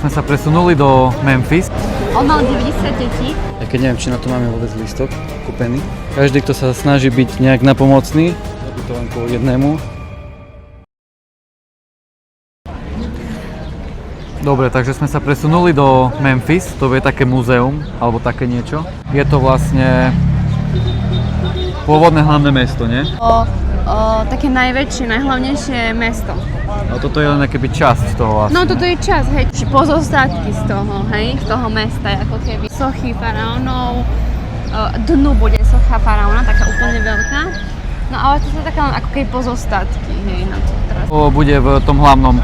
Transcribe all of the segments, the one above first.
Sme sa presunuli do Memphis. On mal 90 detí. Ja keď neviem, či na to máme vôbec lístok kúpený. Každý, kto sa snaží byť nejak napomocný, robí to len kvôli jednému. Dobre, takže sme sa presunuli do Memphis, to je také múzeum, alebo také niečo. Je to vlastne pôvodné hlavné mesto, nie? Také najväčšie, najhlavnejšie mesto. A toto je len akoby časť toho vlastne. No toto je čas, hej, pozostatky z toho, hej, z toho mesta, ako keby sochy faraónov, dnu bude socha faraóna, taká úplne veľká. No ale to sú také len ako keby pozostatky, hej, na to teraz. To bude v tom hlavnom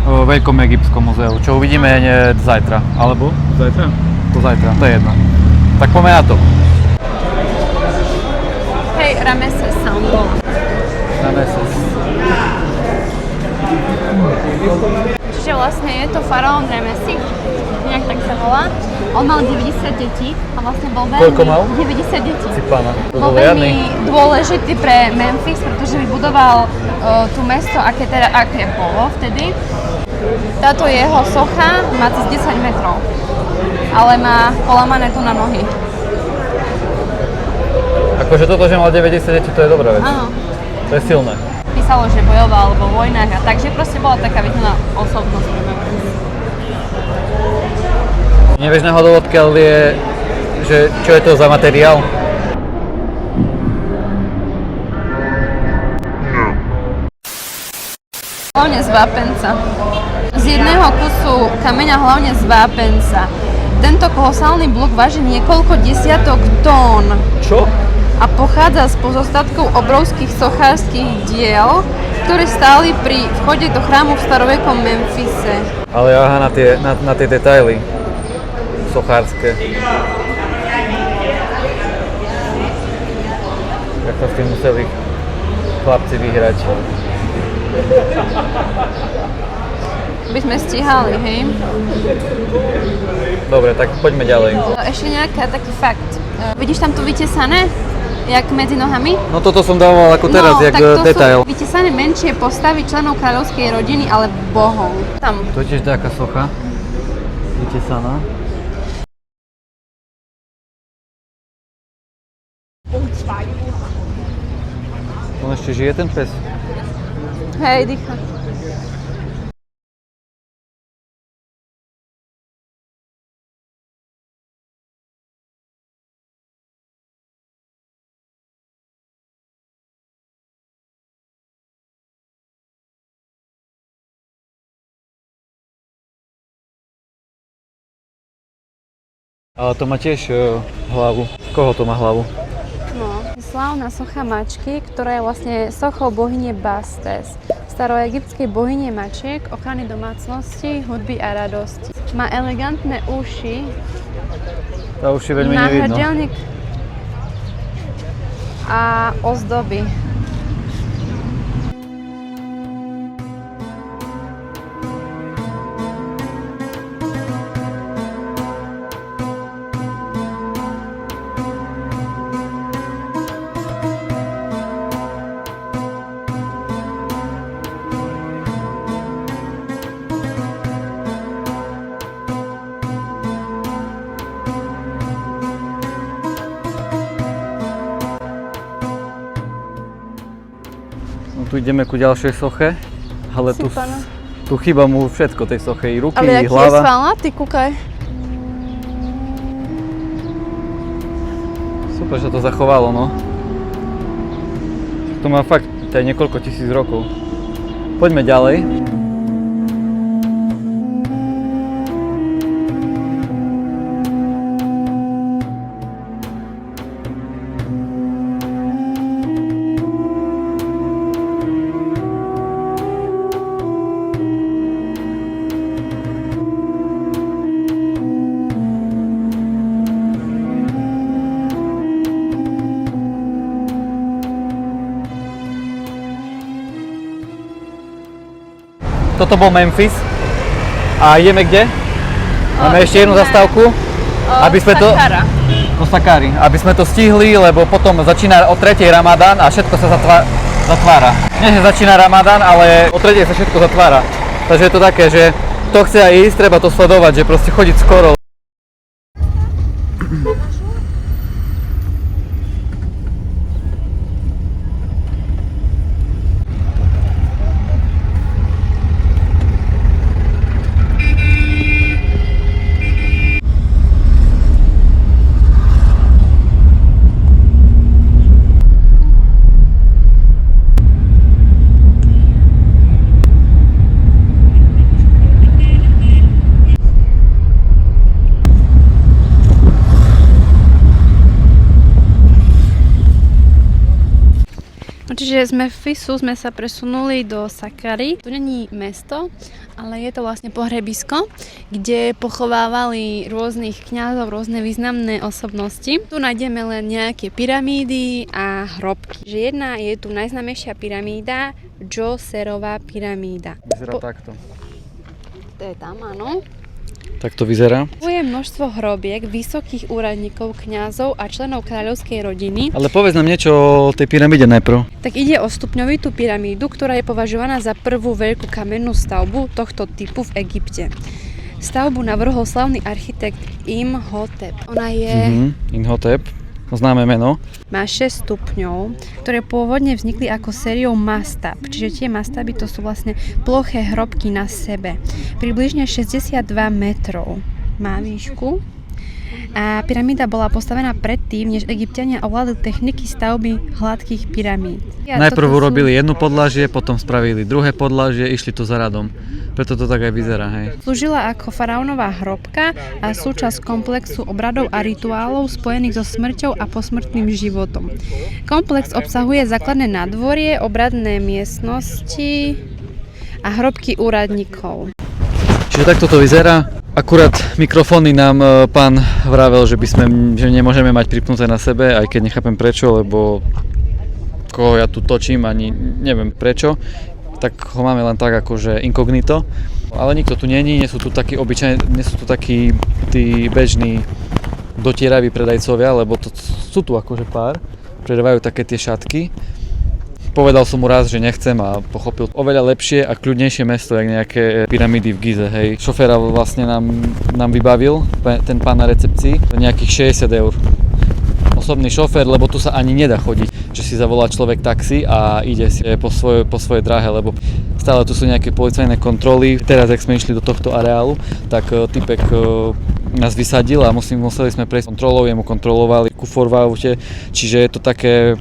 veľkom egyptskom muzeu, čo uvidíme zajtra, alebo? Zajtra? To zajtra, to je jedno. Tak poďme na to. Hej, Rameses som bol. Rameses. Čiže vlastne je to faraón Ramesses, nejak tak sa volá. On mal 90 detí a vlastne bol veľmi... Koľko mal? 90 detí. Si pána. Bol veľmi dôležitý pre Memphis, pretože vybudoval tú mesto, aké bolo vtedy. Táto jeho socha má cez 10 metrov, ale má polamané tu na nohy. Akože toto, že mal 90 detí, to je dobrá vec. Áno. To je silné. Písalo, že bojoval vo vojnách a takže proste bola taká vidná osobnosť. Nevieš náhodou, odkiaľ je, že čo je to za materiál? Hlavne z vápenca. Z jedného kusu kameňa hlavne z vápenca. Tento kolosálny blok váži niekoľko desiatok tón. Čo? A pochádza z pozostatkov obrovských sochárskych diel, ktoré stáli pri vchode do chrámu v starovekom Memphise. Ale aha, na tie detaily sochárske. Jak to s tým museli chlapci vyhrať. By sme stíhali, hej? Dobre, tak poďme ďalej. Ešte nejaký taký fakt. Vidíš tam to vytesané? Jak medzi nohami? No toto som dával ako teraz, jak detail. Sú vytesané menšie postavy členov kráľovskej rodiny, ale bohov. Tam. To je tiež taká socha, vytesaná. On ešte žije ten pes? Hej, dýcha. Ale to má tiež hlavu. Koho to má hlavu? No. Slávna socha mačky, ktorá je vlastne sochou bohyne Bastes, staroegyptskej bohyne mačiek, ochrany domácnosti, hudby a radosti. Má elegantné uši. Tá uši veľmi nevidno. Náhrdelník a ozdoby. Tu ideme ku ďalšej soche, ale tu chýba mu všetko tej soche, i ruky, ale i hlava. Ale aký je svalnatý, kúkaj. Super, že to zachovalo, no. To má fakt aj niekoľko tisíc rokov. Poďme ďalej. Toto bol Memphis. A ideme kde? Máme ešte jednu zastávku, aby sme to... Do Sakári. Aby sme to stihli, lebo potom začína o 3. Ramadán a všetko sa zatvára. Nie, že začína Ramadán, ale o 3. sa všetko zatvára. Takže je to také, že kto chce aj ísť, treba to sledovať, že proste chodiť skoro. Čiže sme v Fisu, sme sa presunuli do Sakkary. Tu není mesto, ale je to vlastne pohrebisko, kde pochovávali rôznych kňazov, rôzne významné osobnosti. Tu nájdeme len nejaké pyramídy a hrobky. Že jedna je tu najznámejšia pyramída, Džoserová pyramída. Vyzerá takto. To je tam, áno. Tak to vyzerá. Tu je množstvo hrobiek vysokých úradníkov, kňazov a členov kráľovskej rodiny. Ale povedz nám niečo o tej pyramíde najprv. Tak ide o stupňovitú pyramídu, ktorá je považovaná za prvú veľkú kamennú stavbu tohto typu v Egypte. Stavbu navrhol slavný architekt Imhotep. Ona je... Imhotep, známe meno. Má 6 stupňov, ktoré pôvodne vznikli ako sériou mastab. Čiže tie mastaby to sú vlastne ploché hrobky na sebe. Približne 62 metrov má výšku. A pyramída bola postavená predtým, než Egypťania ovládli techniky stavby hladkých pyramíd. Najprv urobili jednu podlažie, potom spravili druhé podlažie, išli to za radom. Preto to tak aj vyzerá, hej. Slúžila ako faraónová hrobka a súčasť komplexu obradov a rituálov spojených so smrťou a posmrtným životom. Komplex obsahuje základné nádvorie, obradné miestnosti a hrobky úradníkov. Čiže takto to vyzerá. Akurát mikrofóny nám pán vravel, že nemôžeme mať pripnuté na sebe, aj keď nechápem prečo, lebo koho ja tu točím, ani neviem prečo, tak ho máme len tak akože inkognito. Ale nikto tu není, nie sú tu takí tí bežní dotieraví predajcovia, lebo sú tu akože pár, predávajú také tie šatky. Povedal som mu raz, že nechcem a pochopil oveľa lepšie a kľudnejšie mesto, jak nejaké pyramídy v Gize, hej. Šoféra vlastne nám vybavil, ten pán na recepcii, nejakých 60 eur. Osobný šofér, lebo tu sa ani nedá chodiť, že si zavolá človek taxi a ide si po svojej dráhe, lebo stále tu sú nejaké policajné kontroly. Teraz, ak sme išli do tohto areálu, tak typek nás vysadil a museli sme prejsť kontrolou, jemu kontrolovali kufor v aute, čiže je to také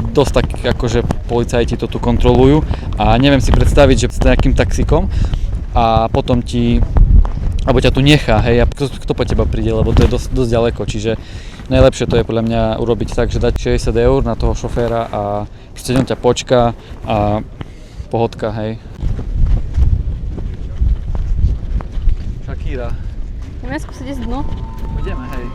dosť tak, akože policajti to tu kontrolujú a neviem si predstaviť, že s nejakým taxikom a potom alebo ťa tu nechá, hej, a kto po teba príde, lebo to je dosť ďaleko, čiže najlepšie to je podľa mňa urobiť tak, že dať 60 eur na toho šoféra a proste on ťa počká a pohodka, hej. Shakira. Ideme skúsiť ísť dnu? Ideme, hej.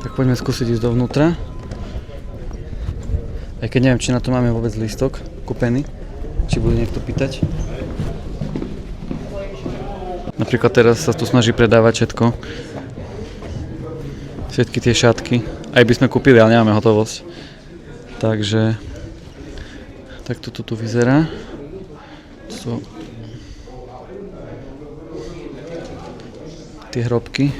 Tak poďme skúsiť ísť dovnútra. Aj keď neviem, či na to máme vôbec lístok kúpený, či bude niekto pýtať. Napríklad teraz sa tu snaží predávať všetko. Všetky tie šatky. Aj by sme kúpili, ale nemáme hotovosť. Takže takto to tu vyzerá. Tie hrobky.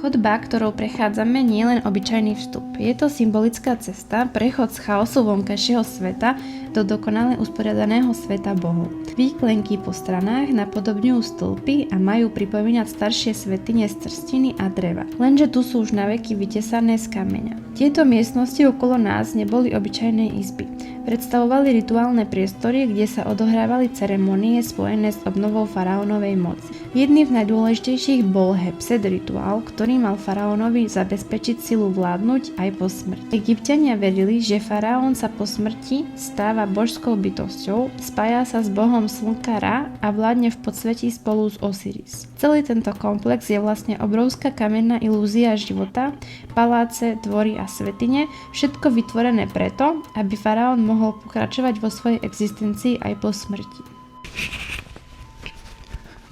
Chodba, ktorou prechádzame, nie je len obyčajný vstup. Je to symbolická cesta, prechod z chaosu vonkajšieho sveta do dokonale usporiadaného sveta Bohu. Výklenky po stranách napodobňujú stĺpy a majú pripomínať staršie svätyne z trstiny a dreva. Lenže tu sú už naveky vytesané z kameňa. Tieto miestnosti okolo nás neboli obyčajné izby. Predstavovali rituálne priestory, kde sa odohrávali ceremonie spojené s obnovou faraónovej moci. Jedným z najdôležitejších bol Hepsed rituál, ktorý mal faraónovi zabezpečiť silu vládnuť aj po smrti. Egypťania verili, že faraón sa po smrti stáva božskou bytosťou, spája sa s bohom slnka Ra a vládne v podsvetí spolu s Osiris. Celý tento komplex je vlastne obrovská kamenná ilúzia života, paláce, dvory a svätyne, všetko vytvorené preto, aby faraón mohol pokračovať vo svojej existencii aj po smrti.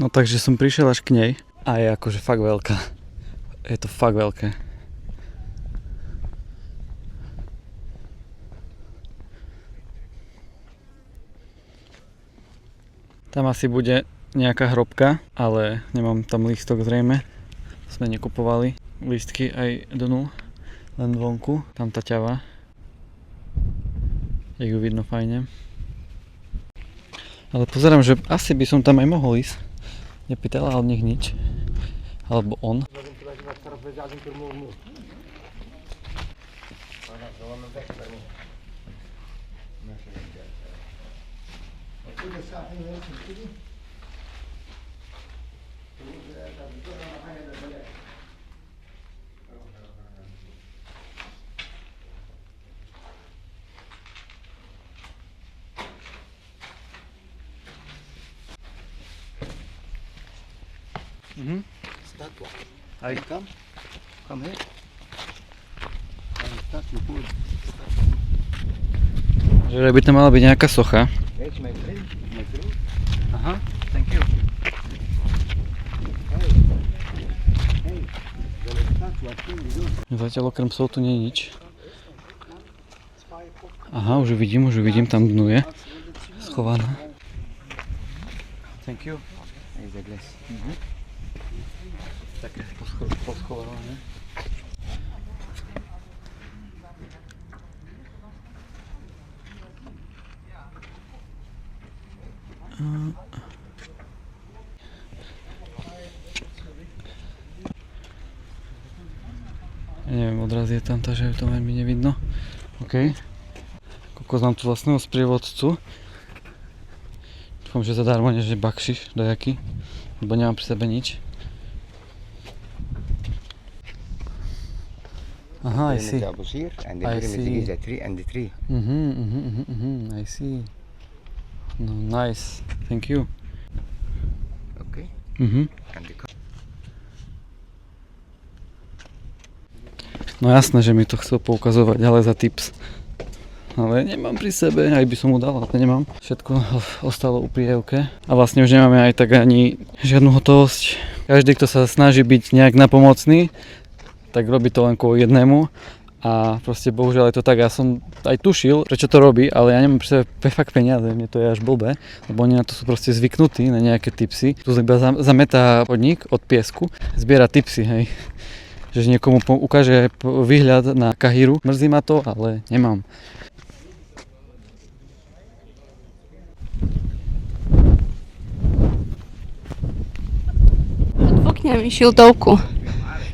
No takže som prišiel až k nej a je akože fakt veľká. Je to fakt veľké. Tam asi bude nejaká hrobka, ale nemám tam lístok zrejme. Sme nekupovali lístky aj dnu, len vonku. Tam tá ťava. Je ju vidno fajne. Ale pozerám, že asi by som tam aj mohol ísť. Nepýtala od nich nič. Alebo on. Statua. Aj. Come here. And start to put. Že by tam mala byť nejaká socha. That's my friend. My friend. Aha, thank you. Hey, the statue thing you do. Zatiaľ okrem psov tu nie je nič. Aha, už ju vidím, tam dnu je. Schovaná. Thank you. Is the glass. Také poschované. Ja neviem, odraz je tam, takže to veľmi nevidno. OK. Koľko znám tu vlastného sprievodcu. Dúfam, že zadarmo, než je bakšiš dajaký, lebo nemám pri sebe nič. Aha, I see. The tables here, and the I pyramid see. is a tree and the tree. I see. No, nice. Thank you. Okay. And the No jasné, že mi to chcel poukazovať, ale za tips. Ale nemám pri sebe, aj by som mu dal, ale nemám. Všetko ostalo u príjevke. A vlastne už nemáme aj tak ani žiadnu hotovosť. Každý, kto sa snaží byť nejak napomocný, tak robí to len kvôli jednému. A proste bohužiaľ je to tak, ja som aj tušil, prečo to robí, ale ja nemám pri sebe fakt peniaze, mne to je až blbé, lebo oni na to sú proste zvyknutí, na nejaké tipsy. Tu iba zametá podnik od piesku, zbiera tipsy, hej. Že niekomu ukáže výhľad na Kahiru. Mrzí ma to, ale nemám. Odfúknem mi šiltovku.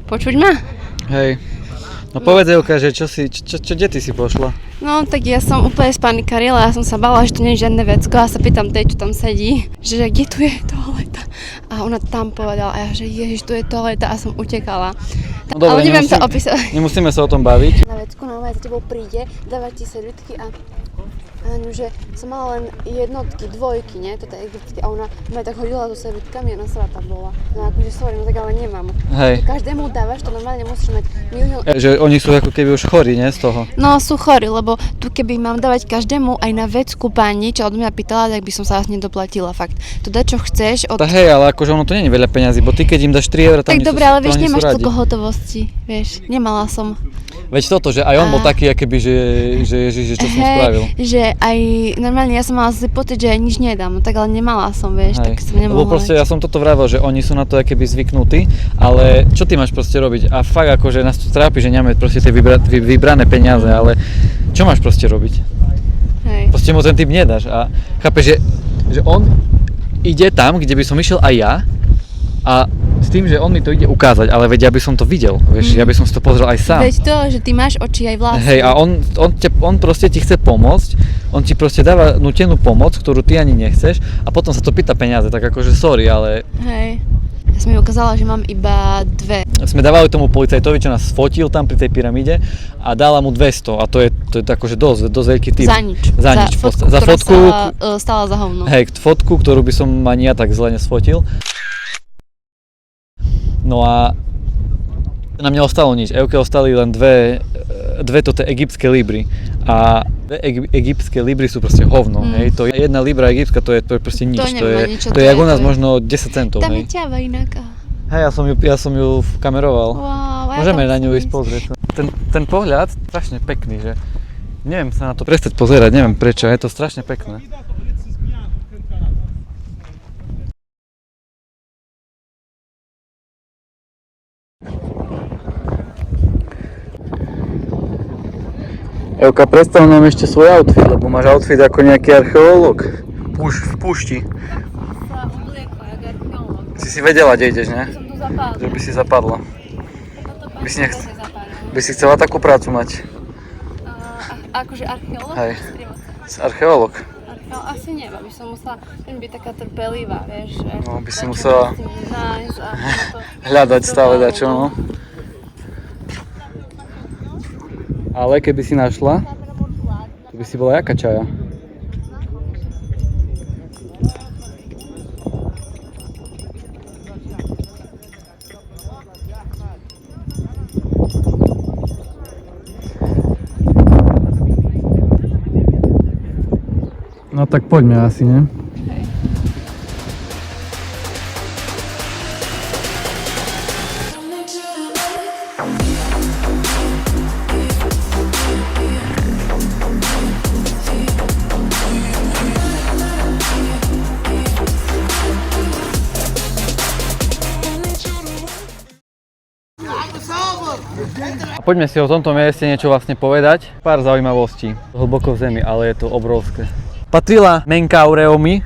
Počuť ma? Hej. No povedz, Euka, že kde ty si pošla? No tak ja som úplne spanikarila, ja som sa bála, že tu nie je žiadne vecko a sa pýtam tej, čo tam sedí, že kde tu je toaleta. A ona tam povedala a ja, že ježiš, tu je toaleta a som utekala. No dobre, ale neviem to opísať. Nemusíme sa o tom baviť. Na vecku normálne za tebou príde, dáva ti servítky a že som mala len jednotky, dvojky, nie? Toto je egyptské a ona ma tak hodila so servítkami a na seba tam bola. No akože sorry, no tak ale nemám. Hej. Každému dávaš, to normálne musíš mať milión. Že oni sú ako keby už chorí, nie? Z toho. No sú chorí, lebo tu keby mám dávať každému aj na vecku pani, čo od mňa pýtala, tak by som sa asi nedoplatila fakt. Tu dá čo chceš od... Tá hej, ale akože ono to nie je veľa peňazí, bo ty keď im dáš 3 €, tam tak dobre, ale vieš, nemáš toľko hotovosti, vieš, nemala som. Veď toto, že aj on bol taký, akoby, že čo som spravil. Že aj normálne ja som mala si pocit, že aj nič nedám, tak ale nemala som, vieš, Hej. tak som nemohla. Lebo proste ja som toto vravel, že oni sú na to akoby zvyknutí, ale čo ty máš proste robiť? A fakt akože nás to trápi, že nemáme proste tie vybrané peniaze, ale čo máš proste robiť? Hej. Proste mu ten typ nedáš a chápeš, že on ide tam, kde by som išiel aj ja a s tým, že on mi to ide ukázať, ale veď ja by som to videl, vieš, ja by som si to pozrel aj sám. Veď to, že ty máš oči aj vlastne. Hej, a on proste ti chce pomôcť, on ti proste dáva nútenú pomoc, ktorú ty ani nechceš a potom sa to pýta peniaze, tak akože sorry, ale... Hej. Ja som mi ukázala, že mám iba 2. Sme dávali tomu policajtovi, čo nás fotil tam pri tej pyramíde a dala mu 200 a to je akože dosť veľký typ. Za nič. Za nič. Za fotku, stála za hovno. hej, fotku, ktorú by som ani ja tak zle nesfotil. No a nám neostalo nič. Euke ostali len dve egyptské libry a Egyptské libry sú proste hovno, hej. To je 1 libra egyptská, to je proste nič. To nemá nič, to je jak u nás možno 10 centov, Tam hej. je ťava ináka. Hej, ja som ju kameroval. Wow, Môžeme na ňu ísť pozrieť. Ten pohľad, strašne pekný, že neviem sa na to prestať pozerať, neviem prečo, je to strašne pekné. Evka, predstav nám ešte svoj outfit, lebo máš outfit ako nejaký archeológ. V púšti. Sa obliekla jak archeológ. Si vedela, kde ideš, ne? Som tu zapadla. Že by si zapadla. Toto By si páčilo, že zapadla. By si chcela takú prácu mať? Akože archeológ? Hej. Sprievodca. Archeológ. Asi nie, by som musela byť taká trpelivá, vieš, že... No, by si musela nájsť a to... hľadať stále dačo, no. Ale keby si našla, to by si bola jaká čaja? No tak poďme asi, ne? A poďme si o tomto mieste niečo vlastne povedať. Pár zaujímavostí. Hlboko v zemi, ale je to obrovské. Patrila Menkaureomi